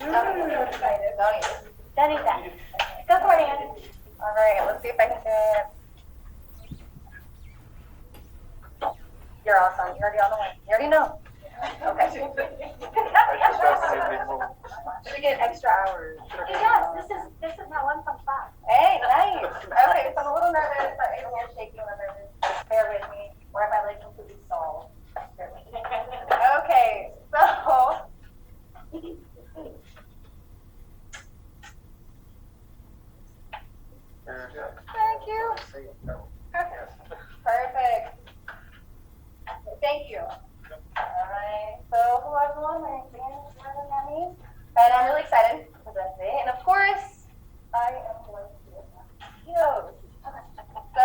excited. Don't eat that. Good morning. All right, let's see if I can get. You're awesome. You're already on the way. You already know. Okay. Should we get extra hours? Yes, this is my 1.5. Hey, nice. Okay, so I'm a little nervous. I'm a little shaky when I'm nervous. Just bear with me. Or if I like completely stall. Okay, so. Thank you. Perfect. Thank you. All right. So, hello everyone. My name is Annie, and I'm really excited to present today. And of course, I am going to do mosquitoes. So,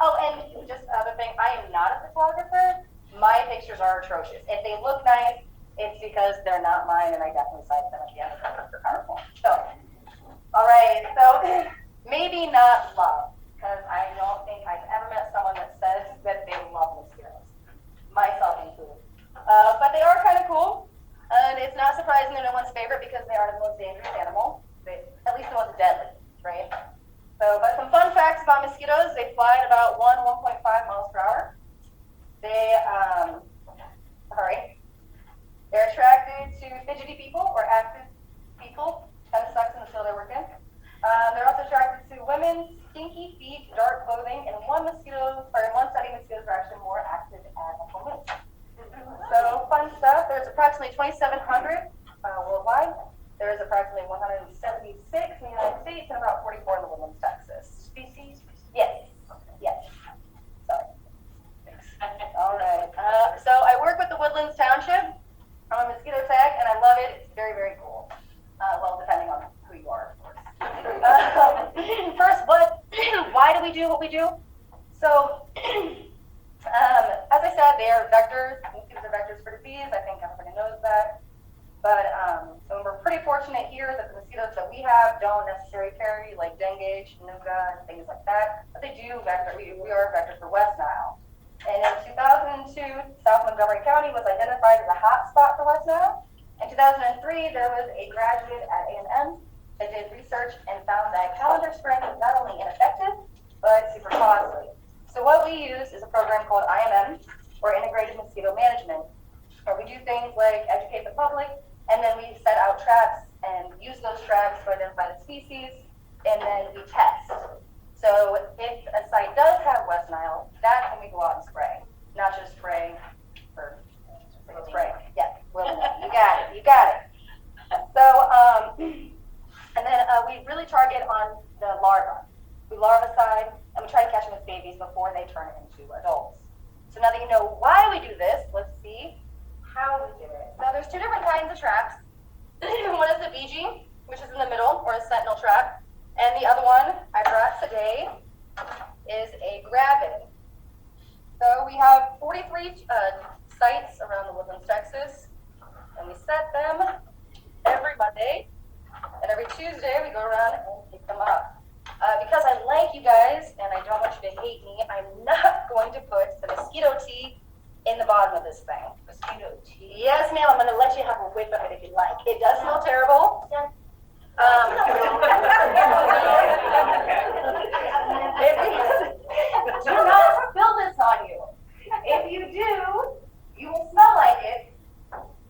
oh, and just another thing, I am not a photographer. My pictures are atrocious. If they look nice, it's because they're not mine, and I definitely cited them at the end of the PowerPoint. So, all right. So, maybe not love, because I don't think I've ever met someone that says that they love mosquitoes, myself included. But they are kind of cool, and it's not surprising they're no one's favorite because they are the most dangerous animal, at least the ones deadly, right? So, but some fun facts about mosquitoes: they fly at about 1.5 miles per hour. They're attracted to fidgety people or active people. Kind of sucks in the field I work in. They're also attracted to women, stinky feet, dark clothing, and in one study, mosquitoes are actually more active at women. So fun stuff. There's approximately 2,700 worldwide. There's approximately 176 in the United States and about 44 in the Woodlands, Texas. Species? Yes. Yes. Sorry. Thanks. All right. So I work with the Woodlands Township. I'm a mosquito tag, and I love it. It's very, very cool. Well, depending on who you are, of course. First, why do we do what we do? So, as I said, they are vectors. Mosquitoes are vectors for disease. I think everybody knows that. But we're pretty fortunate here that the mosquitoes that we have don't necessarily carry like dengue, Chinooga, and things like that. But they do vector. We are vectors for West Nile. And in 2002, South Montgomery County was identified as a hot spot for West Nile. In 2003, there was a graduate at A&M that did research and found that calendar spraying was not only ineffective, but super costly. So what we use is a program called IMM, or Integrated Mosquito Management, where we do things like educate the public, and then we set out traps and use those traps to identify the species, and then we test. So if a site does have West Nile, that's when we go out and spray, not just spray for spray. Yeah, you got it. You got it. So, and then we really target on the larvae. We larvicide, and we try to catch them as babies before they turn into adults. So now that you know why we do this, let's see how we do it. Now there's two different kinds of traps. One is a BG, which is in the middle, or a sentinel trap. And the other one I brought today is a gravid. So we have 43 sites around the Woodlands, Texas, and we set them every Monday, and every Tuesday we go around and pick them up. Because I like you guys, and I don't want you to hate me, I'm not going to put the mosquito tea in the bottom of this thing. Mosquito tea? Yes, ma'am, I'm going to let you have a whiff of it if you like. It does smell terrible. Yeah. Do not spill this on you. If you do, you will smell like it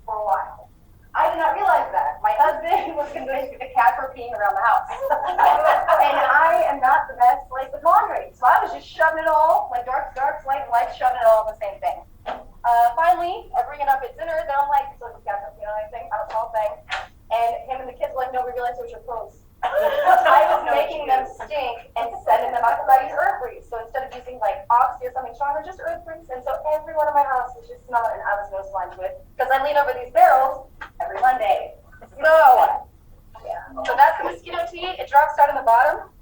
for a while. I did not realize that. My husband was convinced the cats were peeing around the house. And I am not the best like with laundry. So I was just shoving it all, like dark, light, shoving it all in the same thing. Finally, I bring it up at dinner, then I'm like, so the cats don't pee on anything, I don't smell a thing. And him and the kids were like, no, we realized it was your clothes. I was making them stink and sending them out because I use earth grease. So instead of using like oxy or something stronger, just earth grease. And so everyone in my house was just smelling, and I was no slime to it because I lean over these barrels every Monday. So, yeah. So that's the mosquito tea. It drops down in the bottom.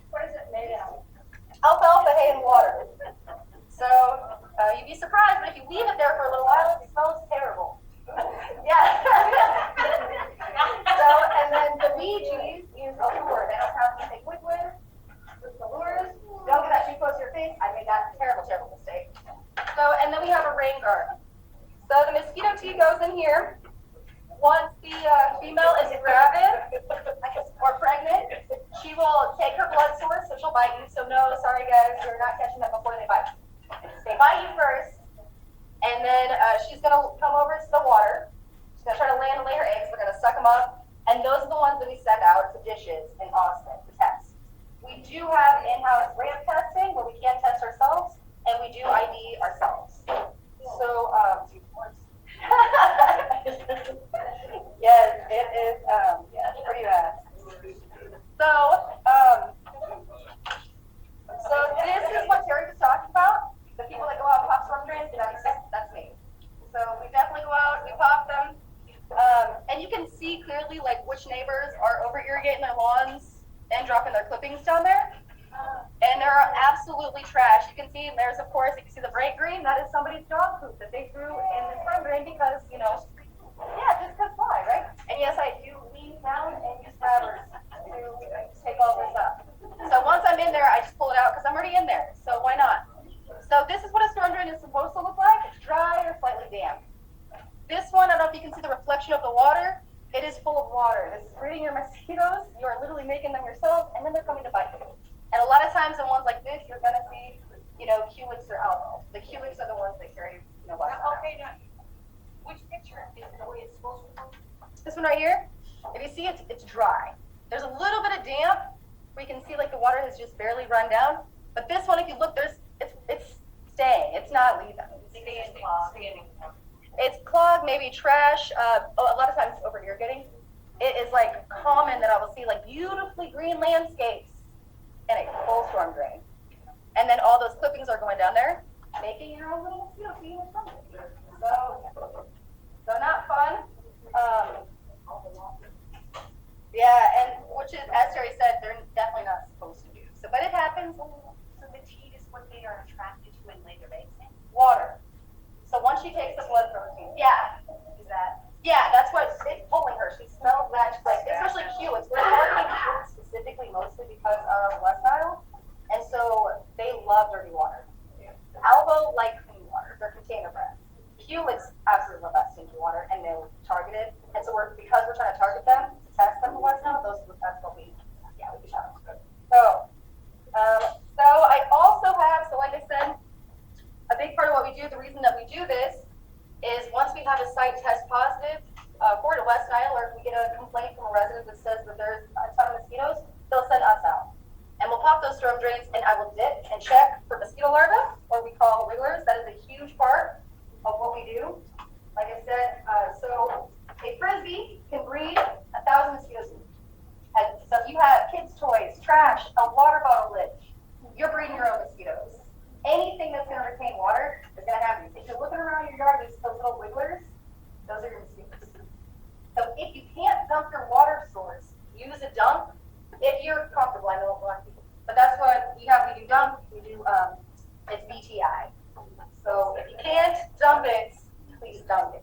What is it made out of? Alfalfa, hay, and water. So you'd be surprised, but if you leave it there for a little while, it smells terrible. Yeah. So, and then the BGs use a lure. They don't have to take liquid with the lures. Don't get that too close to your face. I made that terrible mistake. So, and then we have a rain guard. So the mosquito tea goes in here. Once the female is gravid or pregnant, she will take her blood source, so she'll bite you. So no, sorry guys, you're not catching them before they bite. They bite you first, and then she's gonna come over to the water. She's gonna try to land and lay her eggs. We're gonna suck them up, and those are the ones that we send out to dishes in Austin to test. We do have in-house ramp testing where we can test ourselves, and we do ID ourselves. So, yes, it is, pretty bad. So this is what Terry was talking about. The people that go out and pop storm drains, that's me. So we definitely go out, we pop them. And you can see clearly like which neighbors are over irrigating their lawns and dropping their clippings down there. And they're absolutely trash. You can see there's, of course, you can see the bright green. That is somebody's dog poop that they threw in the storm drain because, just because why, right? And yes, I do lean down and use ladders to take all this up. So once I'm in there, I just pull it out because I'm already in there. So why not? So this is what a storm drain is supposed to look like. It's dry or slightly damp. This one, I don't know if you can see the reflection of the water. It is full of water. This is breeding your mosquitoes. You are literally making them yourself, and then they're coming to bite you. And a lot of times in ones like this, you're going to see, culics or algal. The culics are the ones that carry, lots of now, which picture is the way it's supposed to look? This one right here, if you see it, it's dry. There's a little bit of damp where you can see like the water has just barely run down. But this one, if you look, it's staying. It's not leaving. It's clogged, maybe trash. A lot of times it's over irrigating. It is like common that I will see like beautifully green landscapes in a full storm drain. And then all those clippings are going down there, making your own little mosquito feed or something. So not fun. And which is, as Terry said, they're definitely not supposed to do. So, but it happens. So the tea is what they are attracted to in later bathing? Water. So once she takes the blood protein, that's what it's pulling her. She smells that, like, especially culics. We're targeting culics specifically mostly because of West Nile, and so they love dirty water. Albo like clean water. They're container bred. Culics absolutely love that stinky water, and they're targeted. And so because we're trying to target them to test them for West Nile, that's what we shot them. So I also have, like I said, a big part of what we do, the reason that we do this is once we have a site test positive for the West Nile, or if we get a complaint from a resident that says that there's a ton of mosquitoes, they'll send us out. And we'll pop those storm drains, and I will dip and check for mosquito larvae, or we call wigglers. That is a huge part of what we do. Like I said, so a frisbee can breed 1,000 mosquitoes. And so if you have kids' toys, trash, a water bottle lid, you're breeding your own mosquitoes. Anything that's going to retain water is going to have these. If you're looking around your yard, there's those little wigglers. Those are your mosquitoes. So if you can't dump your water source, use a dump. If you're comfortable, I know a lot of people, but that's what we have. We do dump. We do it's BTI. So if you can't dump it, please dump it.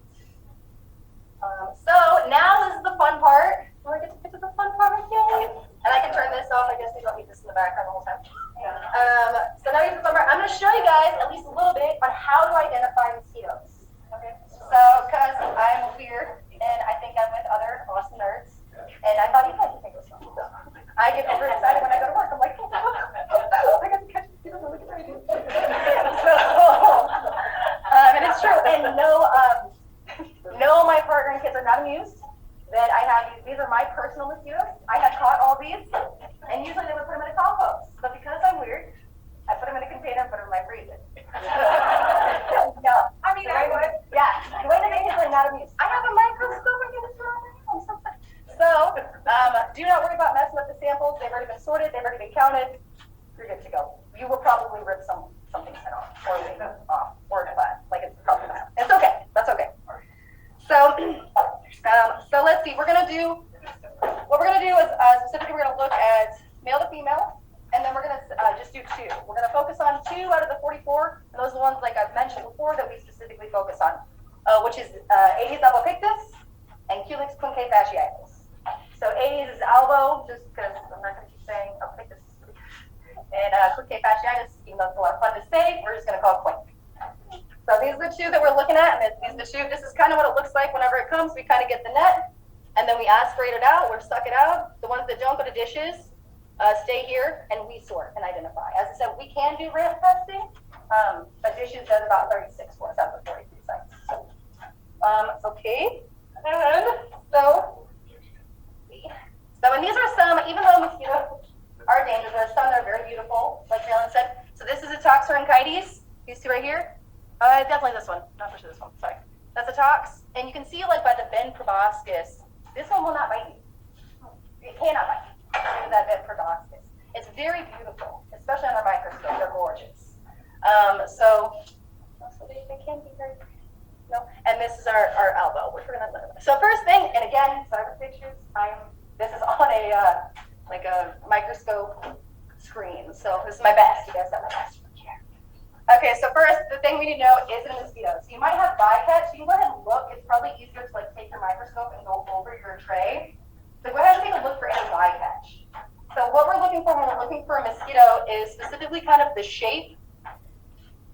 So now is the fun part. Do I get to the fun part again? And I can turn this off. I guess we don't need this in the background the whole time. So now here's the fun part. I'm going to show you guys at least a little bit on how to identify mosquitoes. Okay. So, because I'm weird, and I think I'm with other awesome nerds, and I thought you guys would think it was fun. So I get overexcited when I go to work. I'm like, oh, I got to catch mosquitoes. Look at me. And it's true. And no, my partner and kids are not amused that I have these. These are my personal mosquitoes. I have caught all these, and usually they would put them in a compost. But because I'm weird, I put them in a container and put them in my freezer. No, I mean, I would. Yeah, the way that they are not amused. I have a microscope. I'm going to throw them in. So, do not worry about messing up the samples. They've already been sorted. They've already been counted. You're good to go. You will probably rip something head off, or leave it off, or flat. Like it's probably not. It's okay. That's okay. So let's see. What we're gonna do is specifically we're gonna look at male to female, and then we're gonna just do two. We're gonna focus on 2 out of the 44, and those are the ones like I've mentioned before that we specifically focus on, which is Aedes albopictus and Culex quinque fasciitis. So Aedes is albo, just because I'm not gonna keep saying albopictus, and quinque fasciitis, even though it's a lot of fun to say, we're just gonna call it quinque. So these are the two that we're looking at, and this is kind of what it looks like whenever it comes. We kind of get the net, and then we aspirate it out, or suck it out. The ones that don't go to dishes stay here, and we sort and identify. As I said, we can do ramp testing, but dishes does about 36 for us out of the 43 sites. Okay, and and these are some, even though mosquitoes are dangerous, there are some that are very beautiful, like Marilyn said. So this is a toxorhynchites, these two right here. Definitely this one, not for sure this one, sorry. That's a tox, and you can see like by the bend proboscis, this one will not bite you. It cannot bite you, that bend proboscis. It's very beautiful, especially under a microscope, they're gorgeous. So they can be very, and this is our elbow, which we're gonna look at. So first thing, and again, sorry for pictures, this is on a, like a microscope screen. So this is my best, you guys have my best. Okay, so first, the thing we need to know is it a mosquito. So you might have bycatch. You can go ahead and look. It's probably easier to like take your microscope and go over your tray. So go ahead and take a look for any bycatch. So what we're looking for when we're looking for a mosquito is specifically kind of the shape.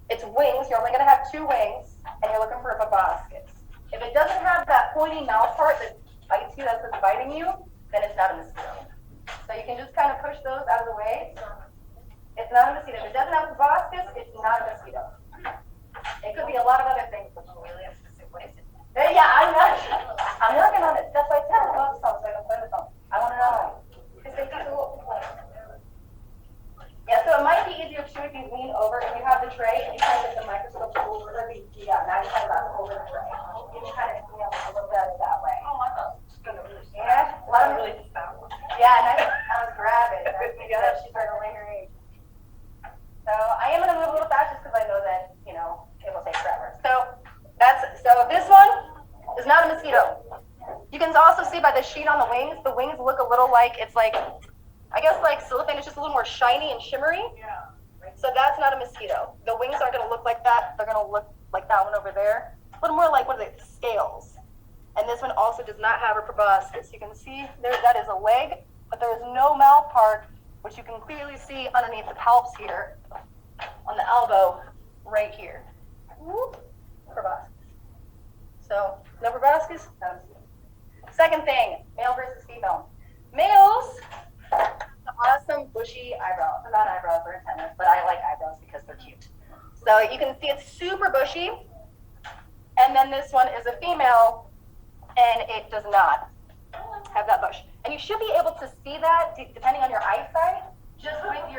Its wings. You're only going to have 2 wings, and you're looking for a proboscis. If it doesn't have that pointy mouth part that bites you, that's what's biting you, then it's not a mosquito. So you can just kind of push those out of the way. It's not a mosquito. If it doesn't have a proboscis, it's not a mosquito. It could be a lot of other things, but really a specific place. Yeah, I'm working on it. That's why I said I love songs, so I can play the song. I want to know. Because they do cool. Yeah, so it might be easier too if you lean over and you have the tray and you kind of get the microscope over the now you kind of over the tray. You kind of a little bit of it that way. Oh, I thought it was going to really yeah, a lot of really just that one. Yeah, and I was grabbing. She's right away her age. So I am going to move a little fast just because I know that, it will take forever. So this one is not a mosquito. You can also see by the sheet on the wings look a little like, it's like, I guess like cellophane, it's just a little more shiny and shimmery. Yeah. So that's not a mosquito. The wings aren't going to look like that. They're going to look like that one over there. A little more like, what are they, scales. And this one also does not have a proboscis. You can see there, that is a leg, but there is no mouth part, which you can clearly see underneath the palps here, on the elbow, right here. Whoop, proboscis. So, no proboscis, not a mosquito. Second thing, male versus female. Males, awesome bushy eyebrows. They're not eyebrows, they're antennas, but I like eyebrows because they're cute. So you can see it's super bushy. And then this one is a female, and it does not have that bush. And you should be able to see that depending on your eyesight, just looking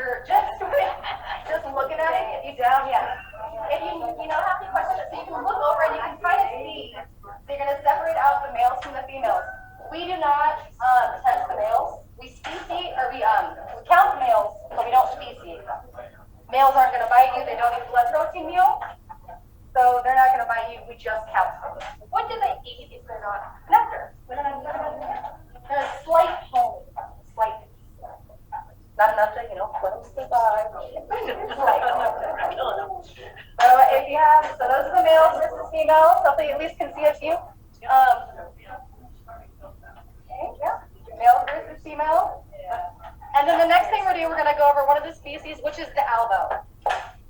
at it. If you down, yeah. If you have any questions, so you can look over and you can kind of see. They're going to separate out the males from the females. We do not test the males. We count the males, but we don't species them. Males aren't going to bite you. They don't eat blood protein meal. So they're not going to bite you. We just count them. What do they eat if they're not? Nectar. They're a slight hole. Slight. Not enough to, let them survive. So those are the males versus females. Hopefully you at least can see a few. Male versus female. And then the next thing we're going to go over one of the species, which is the elbow.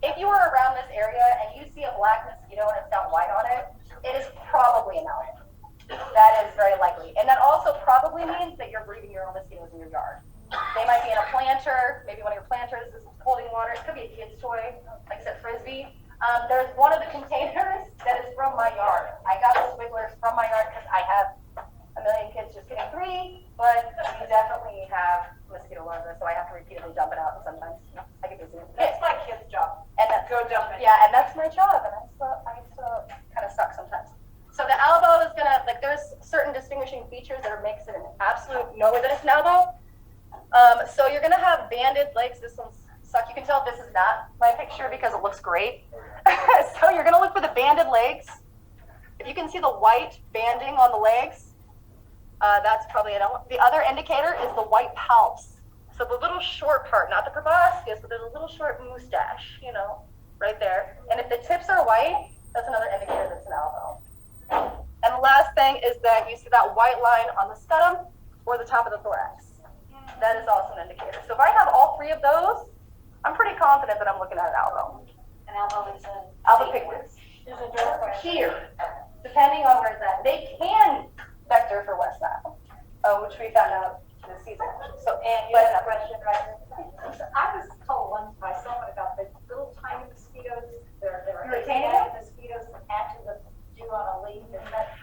If you are around this area and you see a black mosquito and it's got white on it, it is probably an elbow. That is very likely. And that also probably means that you're breeding your own mosquitoes in your yard. They might be in a planter. Maybe one of your planters is holding water. It could be a kid's toy, like I said, Frisbee. There's one of the containers that is from my yard. I got the wigglers from my yard because I have a million kids, just getting 3, but we definitely have mosquito larvae, so I have to repeatedly dump it out sometimes. I get busy. It's my kid's job. And Go dump it. Yeah, and that's my job, and I still kind of suck sometimes. So the elbow is gonna, there's certain distinguishing features that makes it an absolute no that it's an elbow. So you're gonna have banded legs. This one's suck. You can tell this is not my picture because it looks great. So you're gonna look for the banded legs. If you can see the white banding on the legs, that's probably an elbow. The other indicator is the white palps. So the little short part, not the proboscis, but there's a little short mustache, right there. And if the tips are white, that's another indicator that's an elbow. And the last thing is that you see that white line on the scrotum or the top of the thorax. That is also an indicator. So if I have all 3 of those, I'm pretty confident that I'm looking at an elbow. An elbow is an albopictus. Here, depending on where it's at. They can vector for West Nile, which we found out this season. So, and you had a question, right? I was told once by someone about the little tiny mosquitoes. They're retaining them? mosquitoes after the dew on a leaf. Is that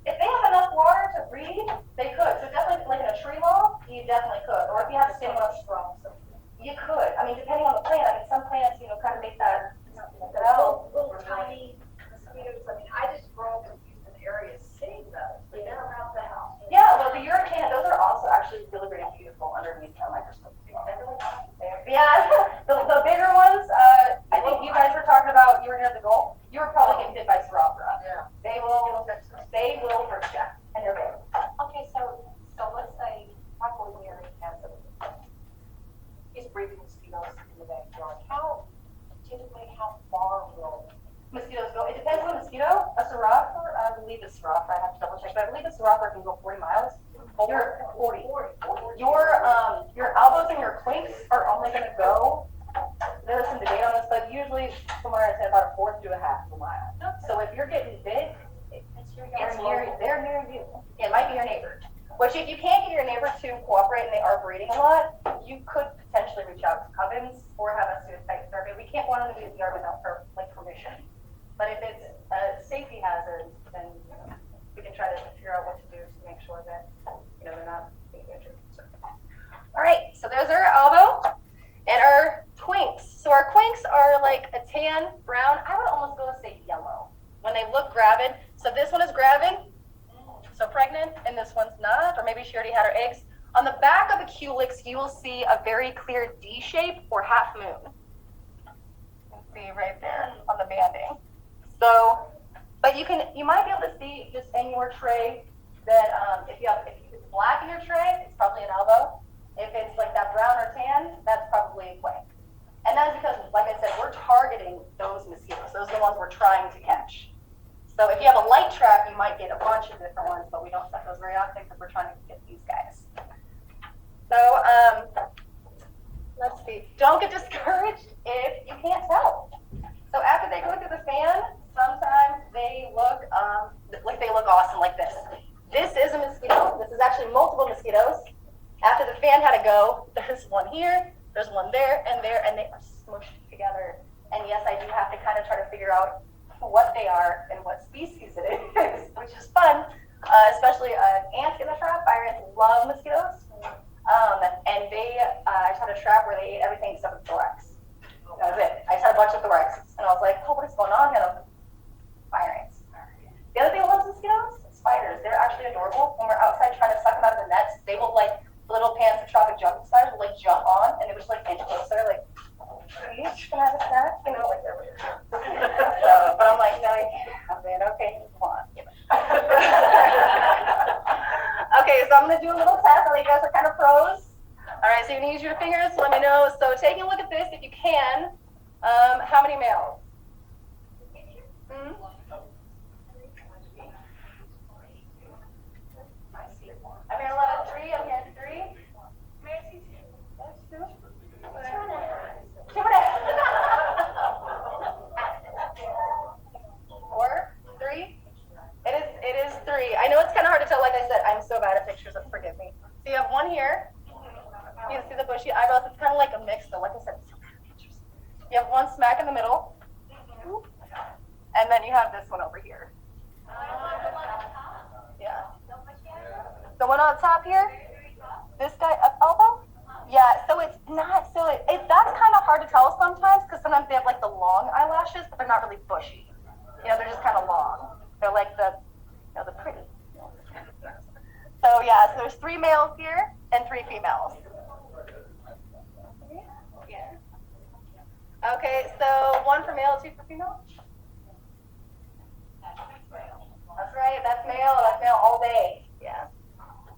If they have enough water to breed, they could. So definitely, like in a tree lawn, you definitely could. Or if you have so stimulus, strong? So you could. I mean, depending on the plant. I mean, some plants, kind of make that. little tiny mosquitoes. I mean, I just grow up in Houston area seeing those, but they're around the house. Yeah, well, the European, those are also actually really, really beautiful underneath the microscope. Yeah, the bigger ones, I think you guys were talking about, you were near the goal. You were probably getting bit by Sarabra. Yeah. They will hurt you, and they're big. Okay, so let's say Michael Leary has he's breeding mosquitoes in the backyard. How far will Mosquitoes go, it depends on the mosquito. A Sarabra, I believe it's Sarabra, I have to double check, but I believe a Sarabra can go 40 miles. Your 40. Your elbows and your clinks are only going to go. There's some debate on this, but usually somewhere I'd say about a fourth to a half of a mile. So if you're getting bit, they're near you. It might be your neighbor. Which if you can't get your neighbor to cooperate and they are breeding a lot, you could potentially reach out to Covens or have us do a site survey. We can't want them to be in the yard without permission. But if it's a safety hazard, then we can try to figure out what to do to make sure that they're not being injured. So. All right, so there's our elbow and our quinks. So our quinks are like a tan, brown, I would almost go to say yellow when they look gravid. So this one is gravid, so pregnant, and this one's not, or maybe she already had her eggs. On the back of the culex, you will see a very clear D shape or half moon. You can see right there on the banding. So, but you might be able to see just in your tray that if it's black in your tray, it's probably an elbow. If it's like that brown or tan, that's probably a quink. And that's because, like I said, we're targeting those mosquitoes. Those are the ones we're trying to catch. So if you have a light trap, you might get a bunch of different ones, but we don't set those very often because we're trying to get these guys. So let's see. Don't get discouraged if you can't tell. So after they go through the fan, sometimes they look like they look awesome like this. This is a mosquito. This is actually multiple mosquitoes. After the fan had to go, there's one here, there's one there, and they are smushed together. And yes, I do have to kind of try to figure out what they are and what species it is, which is fun, especially ants in the trap. Fire ants love mosquitoes. And I just had a trap where they ate everything except the thorax. That was it. I just had a bunch of thoraxes. And I was like, oh, what is going on here? Fire ants. The other thing that loves mosquitoes? Spiders. They're actually adorable. When we're outside trying to suck them out of the nets, they will little pants of chocolate jumping spiders will jump on and they would just inch closer, like, please, can I have a snack? Like they're weird. So, but I'm like, no, I can't. Man, okay, come on. Okay, so I'm gonna do a little test. I think you guys are kind of pros. All right, so you can use your fingers. Let me know. So taking a look at this, if you can, how many males? I'm here 11, 3. I'm here 3. May I see 2? That's 2. Keep it up. 4, 3. It is 3. I know it's kind of hard to tell. Like I said, I'm so bad at pictures. Forgive me. So you have one here. You can see the bushy eyebrows. It's kind of like a mix, though. Like I said, so bad at pictures. You have one smack in the middle, and then you have this one over here. Yeah. The one on top here, this guy up elbow? Yeah, so it's not, that's kind of hard to tell sometimes because sometimes they have like the long eyelashes, but they're not really bushy. They're just kind of long. They're like the pretty. So yeah, so there's 3 males here and 3 females. Yeah. Okay, so 1 for male, 2 for female? That's right, that's male all day. Yeah.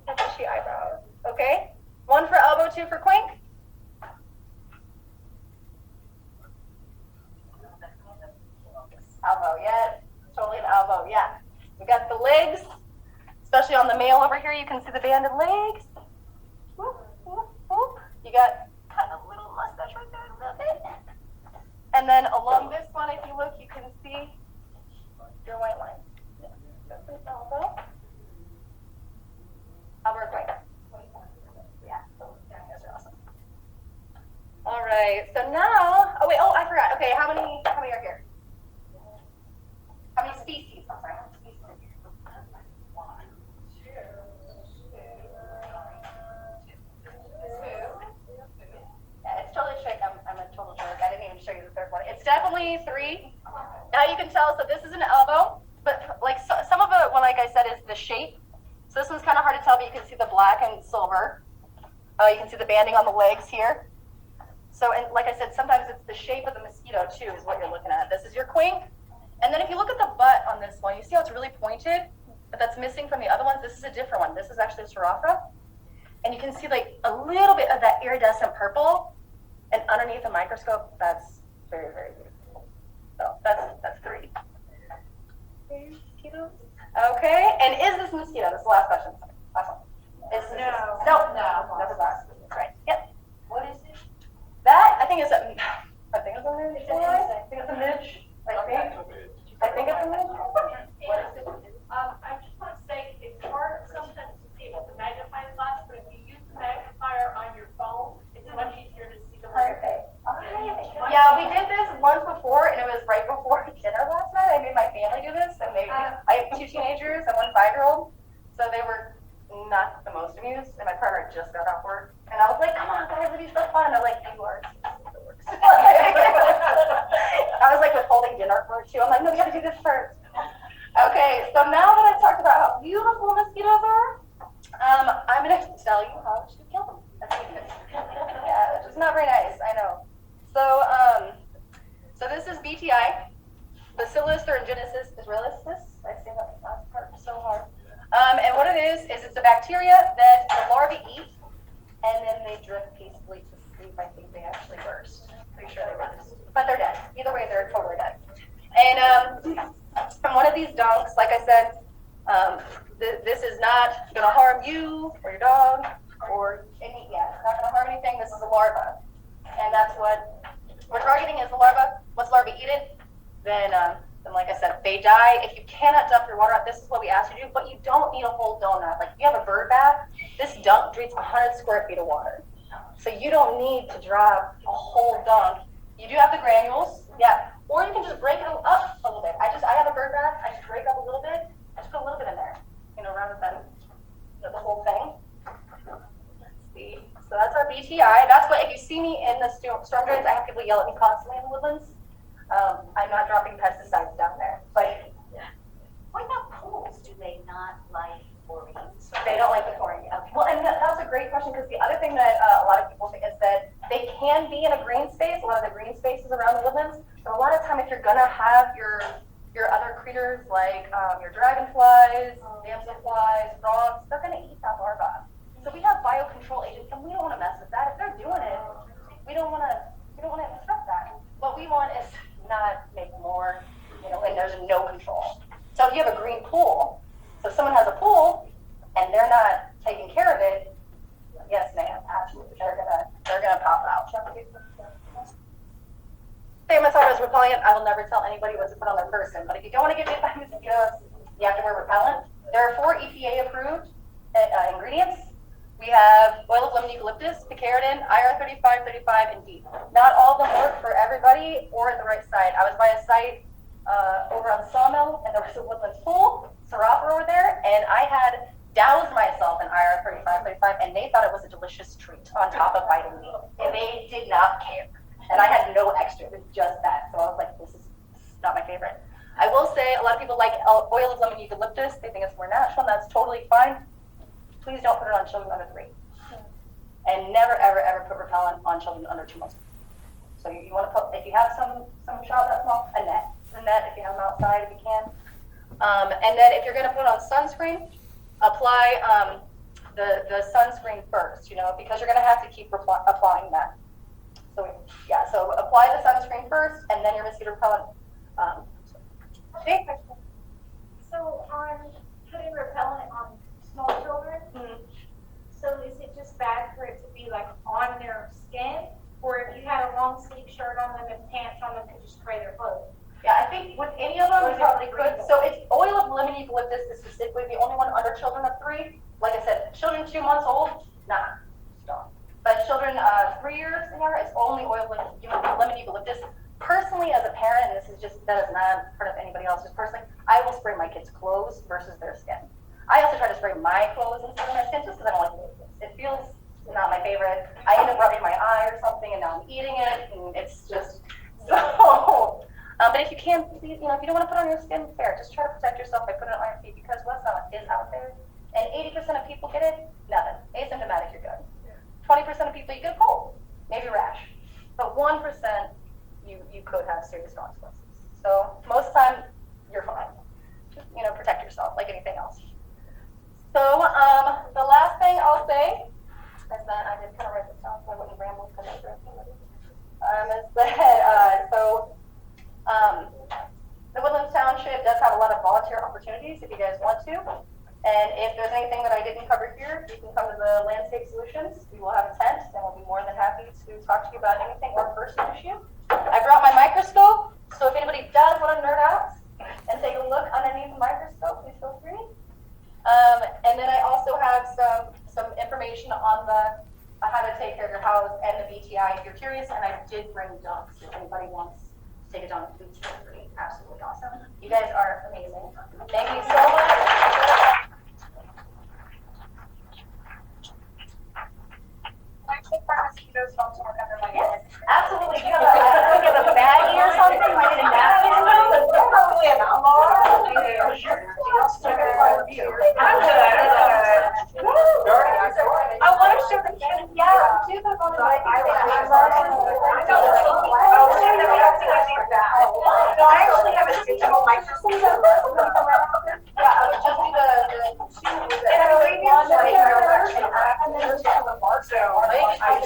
Bushy eyebrows. Okay. 1 for elbow, 2 for quink. Elbow, yeah. Totally an elbow, yeah. We got the legs, especially on the male over here. You can see the banded legs. Whoop, whoop, whoop. You got kind of a little mustache right there, a little bit. And And then along this one, if you look, you can see your white line. Elbow. I'll work right. Yeah, you guys are awesome. All right, so now, I forgot. Okay, how many are here? How many species? I'm sorry, how many species are here? Yeah, it's totally a trick. I'm a total jerk. I didn't even show you the third one. It's definitely 3. Now you can tell, so this is an elbow, but like some of it, like I said, is the shape. So this one's kind of hard to tell, but you can see the black and silver. You can see the banding on the legs here. So, and like I said, sometimes it's the shape of the mosquito too is what you're looking at. This is your queen. And then if you look at the butt on this one, you see how it's really pointed, but that's missing from the other ones. This is a different one. This is actually a Seraphra. And you can see like a little bit of that iridescent purple. And underneath the microscope, that's very, very beautiful. So that's 3. Mosquitoes. Okay, and is this mosquito? This is the last question. Last one. No, never that. Right. Yep. What is it? That I think is a midge. I think it's a midge. I think it's a midge. What is it? I just want to say it's hard sometimes to see with the magnifying glass, but if you use the magnifier on your phone, it's much easier to see the word. Yeah, we did this once before, and it was right before dinner last night. I made my family do this, and I have 2 teenagers and 1 5-year-old, so they were not the most amused, and my partner just got off work, and I was like, come on, guys, it'll be so fun. They're like, you are. I was like withholding dinner for 2. I'm like, no, we got to do this first. Okay, so now that I've talked about how beautiful mosquitoes are, I'm going to tell you how to kill them. Yeah, which is not very nice, I know. So this is BTI, Bacillus thuringiensis israelis. I say that last part so hard. And what it is it's a bacteria that the larvae eat, and then they drift peacefully to sleep. I think they actually burst. Pretty sure they burst. But they're dead. Either way, they're totally dead. And from one of these dunks, like I said, this is not going to harm you or your dog or it's not going to harm anything. This is a larva. And that's what we're targeting is the larva. Once the larvae eat it, then like I said, they die. If you cannot dump your water out, this is what we ask you to do, but you don't need a whole donut. Like if you have a bird bath, this dunk drinks 100 square feet of water. So you don't need to drop a whole dunk. You do have the granules, yeah. Or you can just break it up a little bit. I have a bird bath, I just break up a little bit, I just put a little bit in there, rather than the whole thing. Let's see. So that's our BTI. That's what, if you see me in the storm drains, I have people yell at me constantly in the woodlands. I'm not dropping pesticides down there. But what about pools? Do they not like chlorine? They don't like the chlorine. Yeah. Well, and that's a great question because the other thing that a lot of people think is that they can be in a green space, a lot of the green spaces around the woodlands. But a lot of time, if you're gonna have your other critters like your dragonflies, damselflies, frogs, they're gonna eat that larva. So we have biocontrol agents, and we don't want to mess with that. If they're doing it, we don't want to disrupt that. What we want is not make more, and there's no control. So if you have a green pool, so if someone has a pool and they're not taking care of it, yes, ma'am, absolutely, they're gonna pop out. Stamatophora is repellent. I will never tell anybody what to put on their person, but if you don't want to get bit by mosquitoes, you have to wear repellent. There are 4 EPA approved ingredients. We have oil of lemon eucalyptus, picaridin, IR35, 35, and D. Not all of them work for everybody or at the right site. I was by a site over on the sawmill, and there was a woodlands pool, Seraphra over there, and I had doused myself in IR35, 35, and they thought it was a delicious treat on top of vitamin D. And they did not care. And I had no extra, it was just that. So I was like, this is not my favorite. I will say a lot of people like oil of lemon eucalyptus. They think it's more natural, and that's totally fine. Please don't put it on children under 3. And never, ever, ever put repellent on children under 2 months. So you want to put, if you have some child that small, a net if you have them outside if you can. And then if you're going to put on sunscreen, apply the sunscreen first, because you're going to have to keep applying that. So apply the sunscreen first, and then your mosquito repellent. Okay. So on putting repellent on small children, so is it just bad for it to be like on their skin? Or if you had a long sleeve shirt on them and pants on them, could You probably could. So it's oil of lemon eucalyptus is specifically the only one under children of 3. Like I said, children 2 months old, nah, stop. But children 3 years and younger, it's only oil of lemon eucalyptus. Personally, as a parent, and this is just, that is not part of anybody else, just personally, I will spray my kids' clothes versus their skin. I also try to spray my clothes instead of their skin just because I don't like it. It feels not my favorite. I end up rubbing my eye or something and now I'm eating it and it's just so. But if you can, if you don't want to put it on your skin, fair. Just try to protect yourself by putting it on your feet because what's not is out there. And 80% of people get it, nothing. Asymptomatic, you're good. 20% of people, you get a cold, maybe rash. But 1%, you could have serious consequences. So most of the time, you're fine. Just, protect yourself like anything else. So the last thing I'll say is that I did kind of write this down so I wouldn't ramble because I was is that the Woodlands Township does have a lot of volunteer opportunities if you guys want to. And if there's anything that I didn't cover here, you can come to the Landscape Solutions. We will have a tent and we'll be more than happy to talk to you about anything or personal issue. I brought my microscope, so if anybody does want to nerd out and take a look underneath the microscope, please feel free. And then I also have some information on the how to take care of your house and the BTI if you're curious. And I did bring ducks if anybody wants to take a dog, please feel free. Absolutely awesome. You guys are amazing. Thank you so much. I take my mosquitoes home to work under my Yes, absolutely. You have a baggie or something? Like a napkin? Probably an outlaw. I'm good. I want to show the kids. Yeah, do the photo. I actually have a digital microscope. Yeah, I would just do the two. And I'm reading on the so I